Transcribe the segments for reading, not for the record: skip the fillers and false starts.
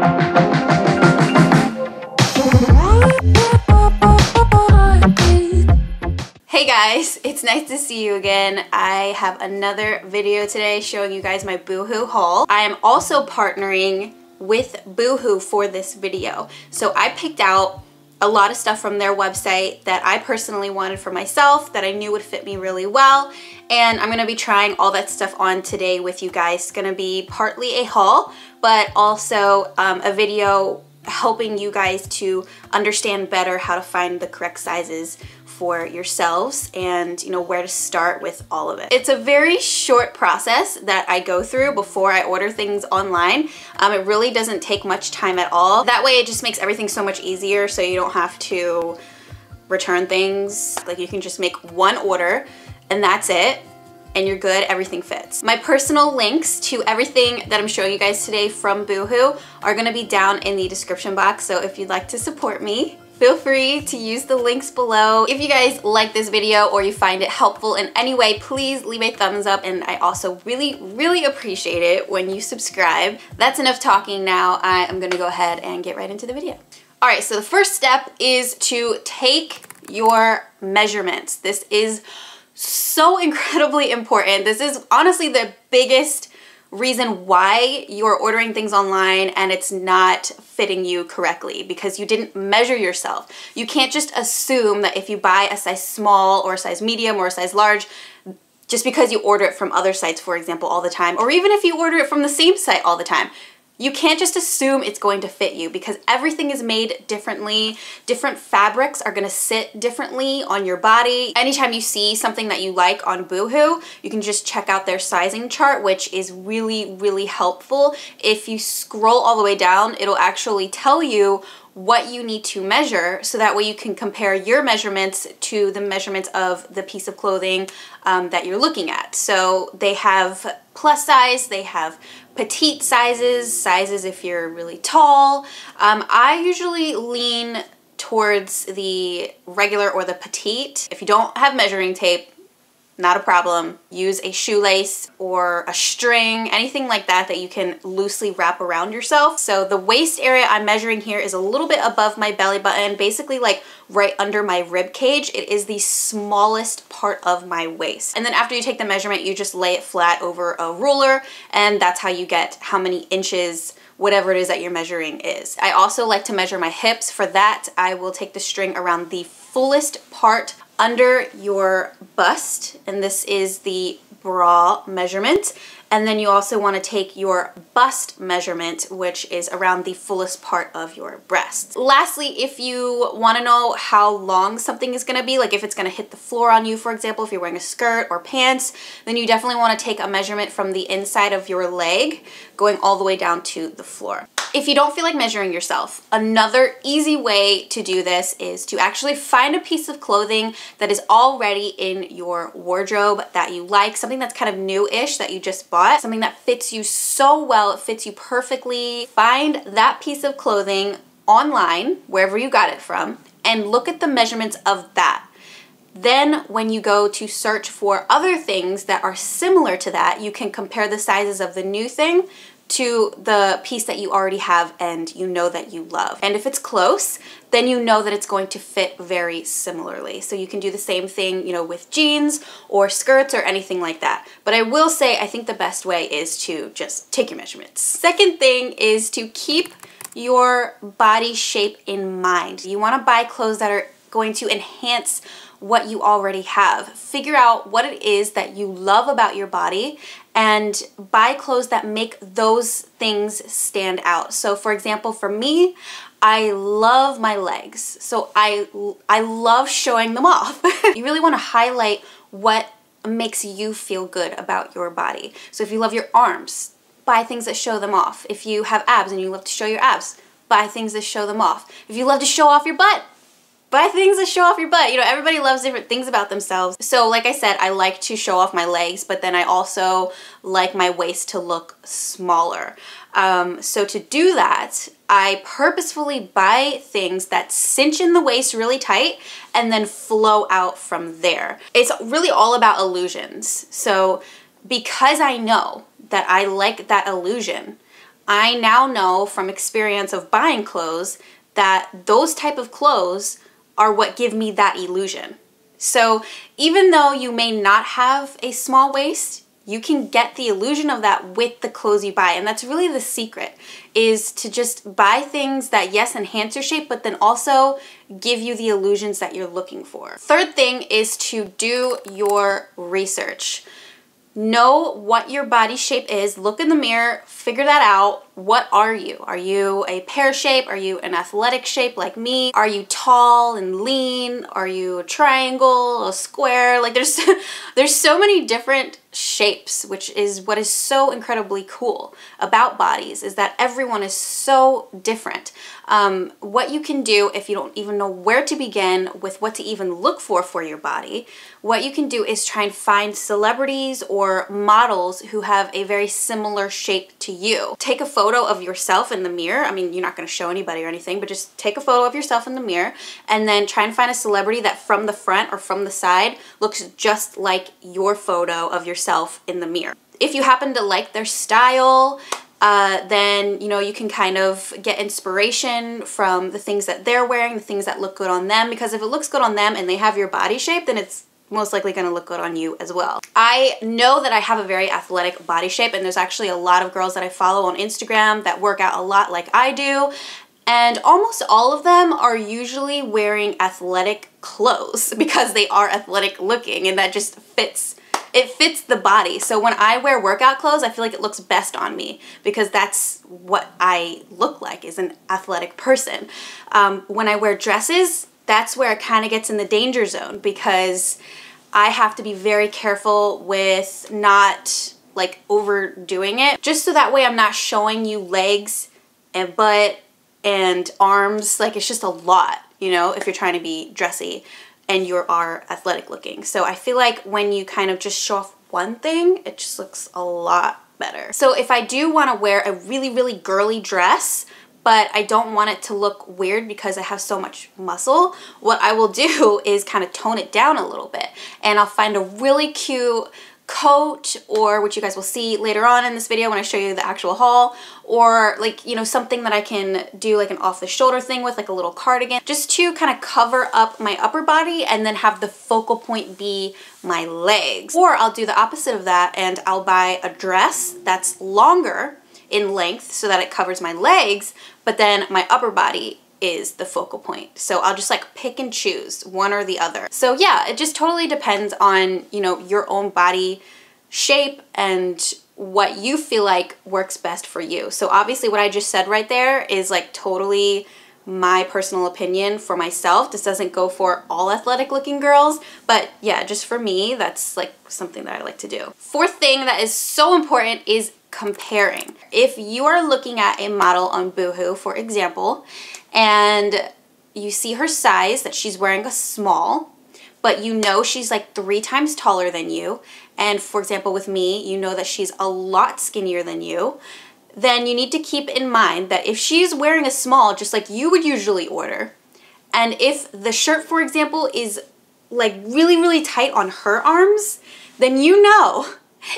Hey guys, it's nice to see you again. I have another video today showing you guys my Boohoo haul. I am also partnering with Boohoo for this video. So I picked out a lot of stuff from their website that I personally wanted for myself that I knew would fit me really well. And I'm gonna be trying all that stuff on today with you guys. It's gonna be partly a haul, but also a video helping you guys to understand better how to find the correct sizes for yourselves and where to start with all of it. It's a very short process that I go through before I order things online. It really doesn't take much time at all. That way it just makes everything so much easier, so you don't have to return things. Like, you can just make one order and that's it, and you're good, everything fits. My personal links to everything that I'm showing you guys today from Boohoo are gonna be down in the description box, so if you'd like to support me, feel free to use the links below. If you guys like this video or you find it helpful in any way, please leave a thumbs up, and I also really appreciate it when you subscribe. That's enough talking now. I am gonna go ahead and get right into the video. All right, so the first step is to take your measurements. This is so incredibly important. This is honestly the biggest reason why you're ordering things online and it's not fitting you correctly, because you didn't measure yourself. You can't just assume that if you buy a size small or a size medium or a size large, just because you order it from other sites, for example, all the time, or even if you order it from the same site all the time, you can't just assume it's going to fit you, because everything is made differently. Different fabrics are gonna sit differently on your body. Anytime you see something that you like on Boohoo, you can just check out their sizing chart, which is really helpful. If you scroll all the way down, it'll actually tell you what you need to measure, so that way you can compare your measurements to the measurements of the piece of clothing that you're looking at. So they have plus size, they have petite sizes if you're really tall. I usually lean towards the regular or the petite. If you don't have measuring tape, not a problem. Use a shoelace or a string, anything like that that you can loosely wrap around yourself. So the waist area I'm measuring here is a little bit above my belly button, basically like right under my rib cage. It is the smallest part of my waist. And then after you take the measurement, you just lay it flat over a ruler, and that's how you get how many inches whatever it is that you're measuring is. I also like to measure my hips. For that, I will take the string around the fullest part under your bust, and this is the bra measurement. And then you also want to take your bust measurement, which is around the fullest part of your breast. Lastly, if you want to know how long something is going to be, like if it's going to hit the floor on you, for example, if you're wearing a skirt or pants, then you definitely want to take a measurement from the inside of your leg going all the way down to the floor. If you don't feel like measuring yourself, another easy way to do this is to actually find a piece of clothing that is already in your wardrobe that you like, something that's kind of new-ish that you just bought, something that fits you so well, it fits you perfectly. Find that piece of clothing online, wherever you got it from, and look at the measurements of that. Then when you go to search for other things that are similar to that, you can compare the sizes of the new thing to the piece that you already have and you know that you love. And if it's close, then you know that it's going to fit very similarly. So you can do the same thing, with jeans or skirts or anything like that. But I will say, I think the best way is to just take your measurements. Second thing is to keep your body shape in mind. You want to buy clothes that are going to enhance what you already have. Figure out what it is that you love about your body and buy clothes that make those things stand out. So for example, for me, I love my legs. So I love showing them off. You really want to highlight what makes you feel good about your body. So if you love your arms, buy things that show them off. If you have abs and you love to show your abs, buy things that show them off. If you love to show off your butt, buy things that show off your butt. Everybody loves different things about themselves. So like I said, I like to show off my legs, but then I also like my waist to look smaller. So to do that, I purposefully buy things that cinch in the waist really tight and then flow out from there. It's really all about illusions. So because I know that I like that illusion, I now know from experience of buying clothes that those type of clothes are what give me that illusion. So even though you may not have a small waist, you can get the illusion of that with the clothes you buy. And that's really the secret, is to just buy things that, yes, enhance your shape, but then also give you the illusions that you're looking for. Third thing is to do your research. Know what your body shape is, look in the mirror, figure that out. What are you? Are you a pear shape? Are you an athletic shape like me? Are you tall and lean? Are you a triangle, a square? Like there's so many different shapes, which is what is so incredibly cool about bodies, is that everyone is so different. What you can do if you don't even know where to begin with what to even look for your body, what you can do is try and find celebrities or models who have a very similar shape to you. Take a photo of yourself in the mirror. I mean, you're not going to show anybody or anything, but just take a photo of yourself in the mirror and then try and find a celebrity that from the front or from the side looks just like your photo of yourself in the mirror. If you happen to like their style, then, you know, you can kind of get inspiration from the things that they're wearing, the things that look good on them, because if it looks good on them and they have your body shape, then it's most likely going to look good on you as well. I know that I have a very athletic body shape, and there's actually a lot of girls that I follow on Instagram that work out a lot like I do, and almost all of them are usually wearing athletic clothes because they are athletic looking, and that just fits. It fits the body. So when I wear workout clothes, I feel like it looks best on me because that's what I look like, is an athletic person. When I wear dresses, that's where it kind of gets in the danger zone because I have to be very careful with not like overdoing it, just so that way I'm not showing you legs and butt and arms. Like it's just a lot, you know, if you're trying to be dressy and you are athletic looking. So I feel like when you kind of just show off one thing, it just looks a lot better. So if I do want to wear a really, really girly dress, but I don't want it to look weird because I have so much muscle, what I will do is kind of tone it down a little bit. And I'll find a really cute coat, or which you guys will see later on in this video when I show you the actual haul, or like, you know, something that I can do like an off the shoulder thing with, like a little cardigan, just to kind of cover up my upper body and then have the focal point be my legs. Or I'll do the opposite of that and I'll buy a dress that's longer in length so that it covers my legs, but then my upper body is the focal point. So I'll just like pick and choose one or the other. So yeah, it just totally depends on, you know, your own body shape and what you feel like works best for you. So obviously what I just said right there is like totally my personal opinion for myself. This doesn't go for all athletic looking girls, but yeah, just for me, that's like something that I like to do. Fourth thing that is so important is comparing. If you are looking at a model on Boohoo, for example, and you see her size, that she's wearing a small, but you know she's like 3 times taller than you, and for example with me, you know that she's a lot skinnier than you, then you need to keep in mind that if she's wearing a small, just like you would usually order, and if the shirt, for example, is like really, really tight on her arms, then you know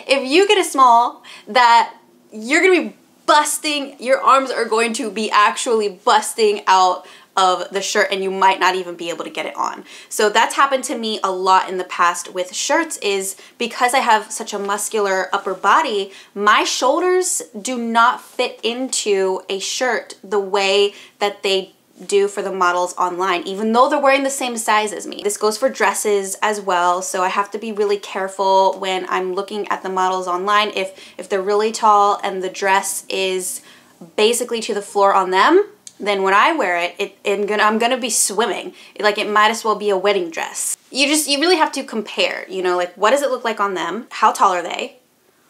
if you get a small that you're gonna be busting, your arms are going to be actually busting out of the shirt and you might not even be able to get it on. So that's happened to me a lot in the past with shirts, is because I have such a muscular upper body, my shoulders do not fit into a shirt the way that they do for the models online, even though they're wearing the same size as me. This goes for dresses as well, so I have to be really careful when I'm looking at the models online. If they're really tall and the dress is basically to the floor on them, then when I wear it, I'm gonna be swimming. Like it might as well be a wedding dress. You really have to compare, you know, like what does it look like on them? How tall are they?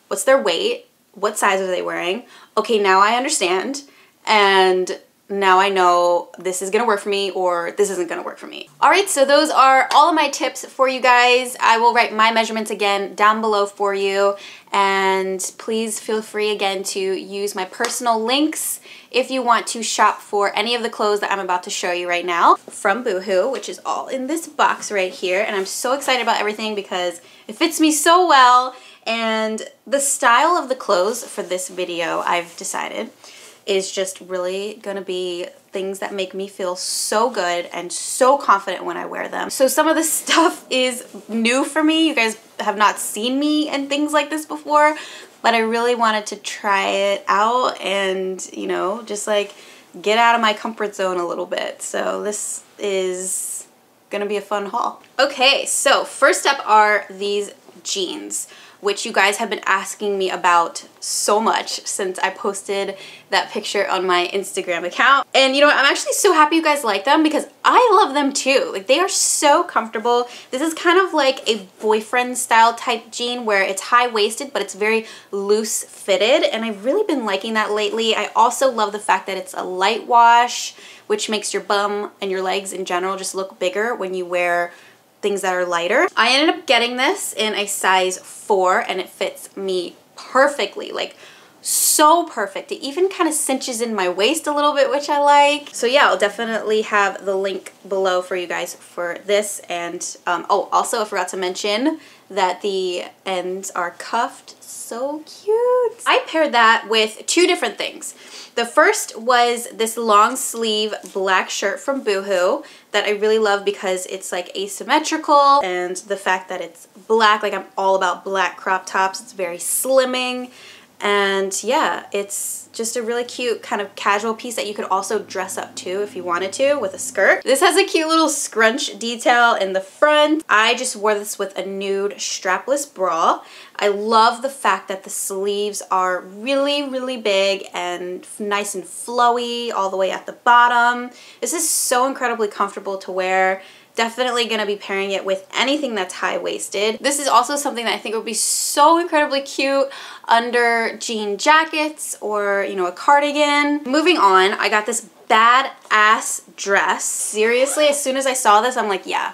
What's their weight? What size are they wearing? Okay, now I understand, and now I know this is gonna work for me or this isn't gonna work for me. All right, so those are all of my tips for you guys. I will write my measurements again down below for you, and please feel free again to use my personal links if you want to shop for any of the clothes that I'm about to show you right now from Boohoo, which is all in this box right here. And I'm so excited about everything because it fits me so well. And the style of the clothes for this video, I've decided, is just really gonna be things that make me feel so good and so confident when I wear them. So some of this stuff is new for me. You guys have not seen me in things like this before, but I really wanted to try it out and, you know, just like get out of my comfort zone a little bit. So this is gonna be a fun haul. Okay, so first up are these jeans, which you guys have been asking me about so much since I posted that picture on my Instagram account. And you know what, I'm actually so happy you guys like them because I love them too. Like, they are so comfortable. This is kind of like a boyfriend style type jean where it's high-waisted, but it's very loose fitted, and I've really been liking that lately. I also love the fact that it's a light wash, which makes your bum and your legs in general just look bigger when you wear things that are lighter. I ended up getting this in a size 4 and it fits me perfectly, like so perfect. It even kind of cinches in my waist a little bit, which I like. So yeah, I'll definitely have the link below for you guys for this. And oh, also I forgot to mention that the ends are cuffed. So cute. I paired that with 2 different things. The first was this long sleeve black shirt from Boohoo that I really love because it's like asymmetrical, and the fact that it's black, like I'm all about black crop tops. It's very slimming, and yeah, it's just a really cute kind of casual piece that you could also dress up to if you wanted to with a skirt. This has a cute little scrunch detail in the front. I just wore this with a nude strapless bra. I love the fact that the sleeves are really, really big and nice and flowy all the way at the bottom. This is so incredibly comfortable to wear. Definitely gonna be pairing it with anything that's high-waisted. This is also something that I think would be so incredibly cute under jean jackets or, you know, a cardigan. Moving on, I got this badass dress. Seriously, as soon as I saw this, I'm like, yeah,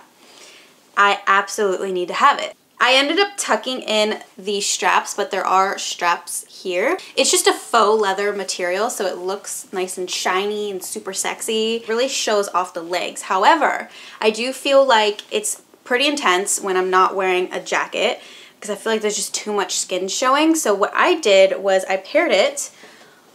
I absolutely need to have it. I ended up tucking in the straps, but there are straps here. It's just a faux leather material, so it looks nice and shiny and super sexy. It really shows off the legs. However, I do feel like it's pretty intense when I'm not wearing a jacket because I feel like there's just too much skin showing. So what I did was I paired it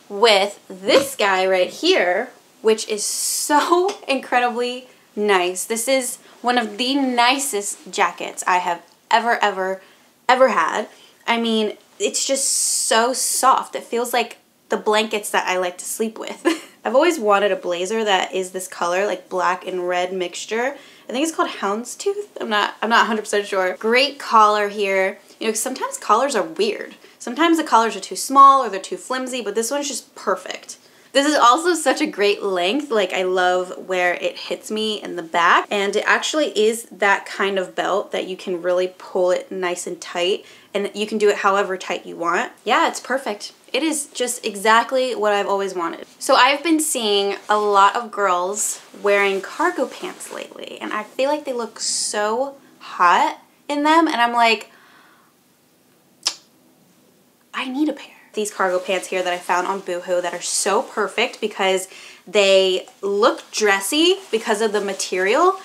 with this guy right here, which is so incredibly nice. This is one of the nicest jackets I have ever had. I mean, it's just so soft. It feels like the blankets that I like to sleep with. I've always wanted a blazer that is this color, like black and red mixture. I think it's called houndstooth. I'm not 100% sure. Great collar here. You know, sometimes collars are weird. Sometimes the collars are too small or they're too flimsy, but this one's just perfect. This is also such a great length. Like, I love where it hits me in the back, and it actually is that kind of belt that you can really pull it nice and tight, and you can do it however tight you want. Yeah, it's perfect. It is just exactly what I've always wanted. So I've been seeing a lot of girls wearing cargo pants lately, and I feel like they look so hot in them, and I'm like, I need a pair. These cargo pants here that I found on Boohoo that are so perfect because they look dressy because of the material,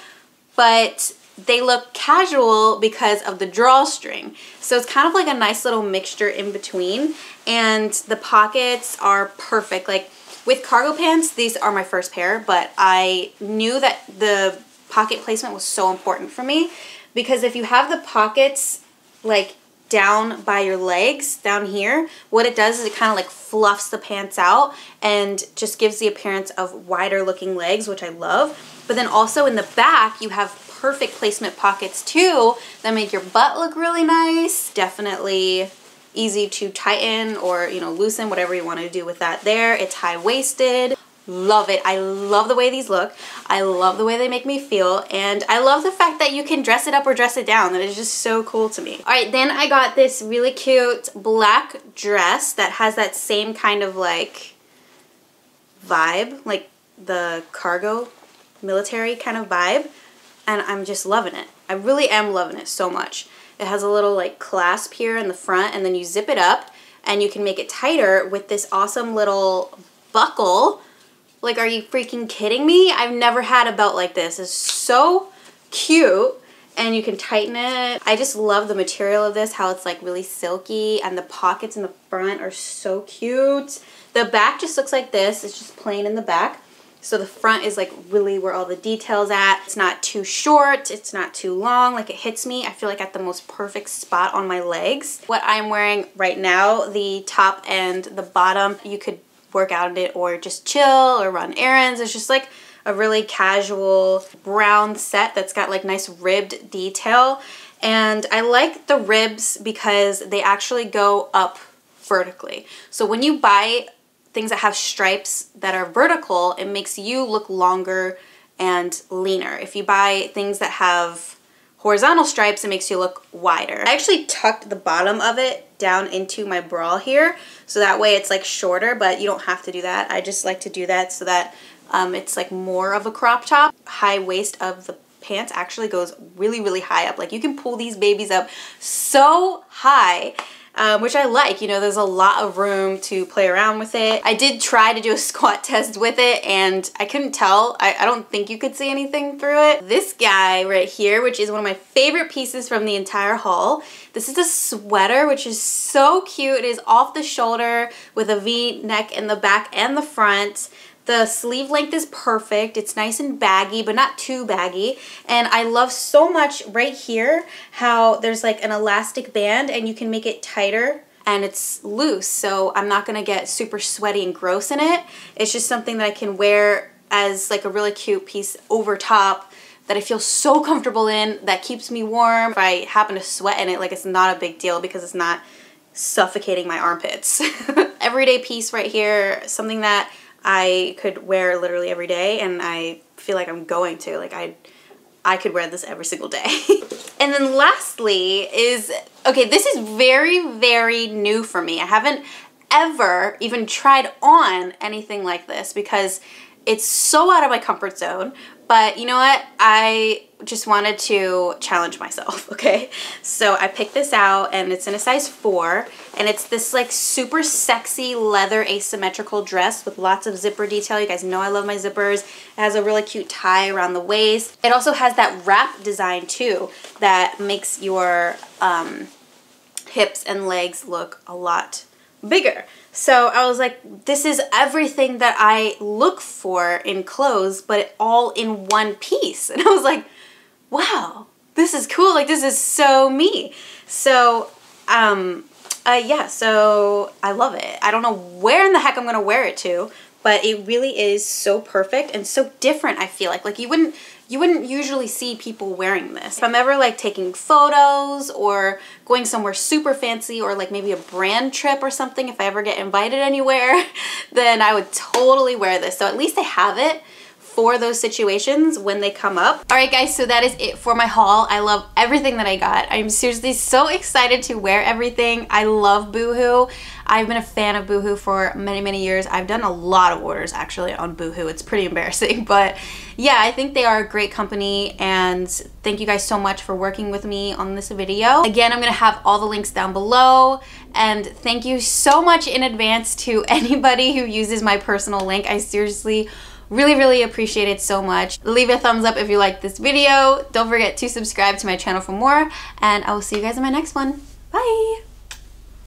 but they look casual because of the drawstring. So it's kind of like a nice little mixture in between, and the pockets are perfect. Like, with cargo pants, these are my first pair, but I knew that the pocket placement was so important for me because if you have the pockets like down by your legs, down here, what it does is it kind of like fluffs the pants out and just gives the appearance of wider looking legs, which I love. But then also in the back, you have perfect placement pockets too that make your butt look really nice. Definitely easy to tighten or, you know, loosen, whatever you want to do with that there. It's high-waisted. Love it. I love the way these look. I love the way they make me feel, and I love the fact that you can dress it up or dress it down. That is just so cool to me. All right, then I got this really cute black dress that has that same kind of like vibe, like the cargo military kind of vibe, and I'm just loving it. I really am loving it so much. It has a little like clasp here in the front, and then you zip it up and you can make it tighter with this awesome little buckle. Like, are you freaking kidding me? I've never had a belt like this. It's so cute, and you can tighten it. I just love the material of this, how it's like really silky, and the pockets in the front are so cute. The back just looks like this. It's just plain in the back. So the front is like really where all the details at. It's not too short, it's not too long, like it hits me, I feel like at the most perfect spot on my legs. What I'm wearing right now, the top and the bottom, you could work out in it or just chill or run errands. It's just like a really casual brown set that's got like nice ribbed detail. And I like the ribs because they actually go up vertically. So when you buy things that have stripes that are vertical, it makes you look longer and leaner. If you buy things that have horizontal stripes, it makes you look wider. I actually tucked the bottom of it down into my bra here, so that way it's like shorter, but you don't have to do that. I just like to do that so that it's like more of a crop top. High waist of the pants actually goes really, really high up. Like you can pull these babies up so high. Which I like, you know, there's a lot of room to play around with it. I did try to do a squat test with it and I couldn't tell. I don't think you could see anything through it. This guy right here, which is one of my favorite pieces from the entire haul. This is a sweater, which is so cute. It is off the shoulder with a V neck in the back and the front. The sleeve length is perfect. It's nice and baggy, but not too baggy. And I love so much right here how there's like an elastic band and you can make it tighter and it's loose. So I'm not gonna get super sweaty and gross in it. It's just something that I can wear as like a really cute piece over top that I feel so comfortable in, that keeps me warm. If I happen to sweat in it, like it's not a big deal because it's not suffocating my armpits. Everyday piece right here, something that I could wear literally every day, and I feel like I'm going to. Like I could wear this every single day. And then lastly is, okay, this is very, very new for me. I haven't ever even tried on anything like this because it's so out of my comfort zone. But you know what? I just wanted to challenge myself, okay? So I picked this out and it's in a size 4 and it's this like super sexy leather asymmetrical dress with lots of zipper detail. You guys know I love my zippers. It has a really cute tie around the waist. It also has that wrap design too that makes your hips and legs look a lot bigger. So I was like, this is everything that I look for in clothes, but all in one piece. And I was like, wow, this is cool. Like, this is so me. So, yeah, so I love it. I don't know where in the heck I'm going to wear it to, but it really is so perfect and so different, I feel like. Like, you wouldn't usually see people wearing this. If I'm ever like taking photos or going somewhere super fancy or like maybe a brand trip or something, if I ever get invited anywhere, then I would totally wear this. So at least I have it for those situations when they come up. All right, guys, so that is it for my haul. I love everything that I got. I'm seriously so excited to wear everything. I love Boohoo. I've been a fan of Boohoo for many, many years. I've done a lot of orders actually on Boohoo. It's pretty embarrassing, but yeah, I think they are a great company, and thank you guys so much for working with me on this video. Again, I'm gonna have all the links down below, and thank you so much in advance to anybody who uses my personal link. I seriously really, really appreciate it so much. Leave a thumbs up if you liked this video. Don't forget to subscribe to my channel for more, and I will see you guys in my next one. Bye!